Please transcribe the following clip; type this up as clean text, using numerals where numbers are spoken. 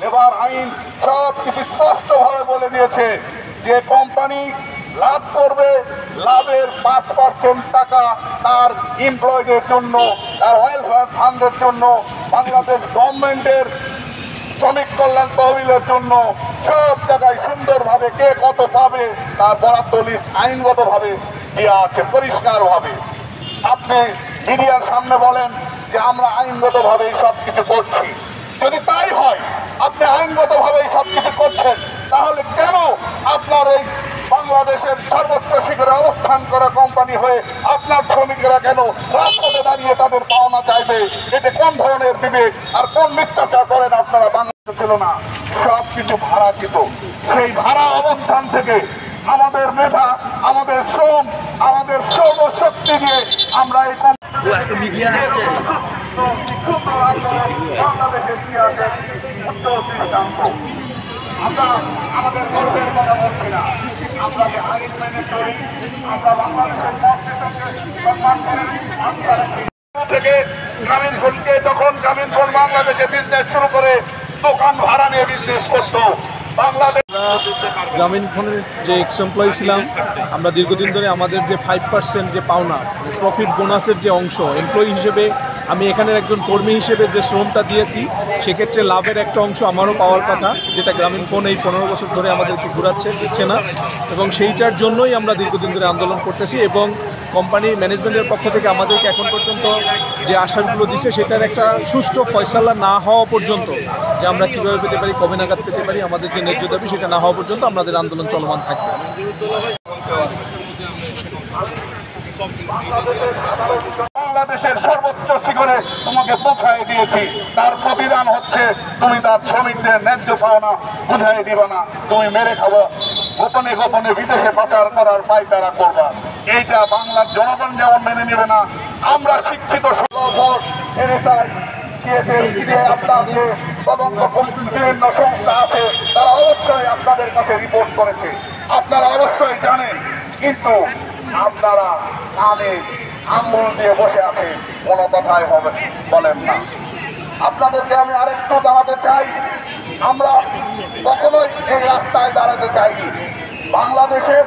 Labour আইন সব কিছু স্পষ্টভাবে বলে দিয়েছে যে কোম্পানি লাভ করবে, লাভের 5% টাকা তার এমপ্লয়ীদের জন্য, তার ওয়েলফেয়ার ফান্ডের জন্য, বাংলাদেশ গভর্নমেন্টের শ্রমিক কল্যাণ তহবিলের জন্য সব জায়গায় সুন্দরভাবে কে কত পাবে তার বরাদ্দ লিস্ট আইনগতভাবে দেওয়া আছে পরিষ্কারভাবে। আপনি মিডিয়ার সামনে বলেন যে আমরা আইনগতভাবে সব কিছু করছি। যদি তাই হয়, আপনি আইনগতভাবে সব কিছু করছেন, তাহলে কেন আপনার এই বাংলাদেশের সর্বোচ্চ শিখরে অবস্থান করা কোম্পানি হয়ে আপনার শ্রমিকেরা কেন রাজপথে দাঁড়িয়ে তাদের পাওনা চাইবে? এটা কোন ধরনের বিবেক আর কোন মিথ্যাচার করেন আপনারা? বাংলাদেশ ছিল না, সব কিছু ভাড়াকৃত। সেই ভাড়া অবস্থান থেকে আমাদের মেধা, আমাদের শ্রম, আমাদের সর্বশক্তি দিয়ে আমরা এই বাংলাদেশের ইতিহাসের উত্তর দৃষ্টান্ত। আমরা আমাদের গর্বের কথা বলছি না, আমরা যে আইন মেনে চলি, আমরা বাংলাদেশের সম্মান করি, আস্থা রাখি। থেকে গ্রামীণ ফোনকে যখন গ্রামীণ ফোন বাংলাদেশে বিজনেস শুরু করে দোকান ভাড়া নিয়ে বিজনেস করতো, বাংলাদেশ গ্রামীণ ফোনের যে এক্স এমপ্লয়ি ছিলাম, আমরা দীর্ঘদিন ধরে আমাদের যে 5% যে পাওনা প্রফিট বোনাসের যে অংশ এমপ্লয়ি হিসেবে আমি এখানের একজন কর্মী হিসেবে যে শ্রমটা দিয়েছি, সেক্ষেত্রে লাভের একটা অংশ আমারও পাওয়ার কথা, যেটা গ্রামীণ ফোন এই 15 বছর ধরে আমাদেরকে দিচ্ছে না। এবং সেইটার জন্যই আমরা দীর্ঘদিন ধরে আন্দোলন করতেছি এবং কোম্পানির ম্যানেজমেন্টের পক্ষ থেকে আমাদেরকে এখন পর্যন্ত যে আশ্বাসগুলো দিচ্ছে সেটার একটা সুষ্ঠু ফয়সালা না হওয়া পর্যন্ত, যে আমরা কীভাবে পেতে পারি, কবে নাগাদ পেতে পারি, আমাদের যে ন্যায্য দাবি সেটা না হওয়া পর্যন্ত আমাদের আন্দোলন চলমান থাকবে। বাংলাদেশের সর্বোচ্চ শিখরে তোমাকে পৌঁছায় দিয়েছি, তার প্রতিদান হচ্ছে তুমি তার শ্রমিকদের ন্যায্য পাওনা বুঝাই দিবা না, তুমি মেরে খাবো, গোপনে গোপনে বিদেশে পাচার করার পায়তারা করবা। এইটা বাংলার জনগণ যেমন মেনে নেবে না, আমরা শিক্ষিত বিভিন্ন সংস্থা আছে, তারা অবশ্যই আপনাদের কাছে রিপোর্ট করেছে, আপনারা অবশ্যই জানেন, কিন্তু আপনারা কানে আঙ্গুল দিয়ে বসে আছে, কোনো কথাই হবে বলেন না। আপনাদেরকে আমি আরেকটু জানাতে চাই, আমরা কখনোই এই রাস্তায় দাঁড়াতে চাইনি। বাংলাদেশের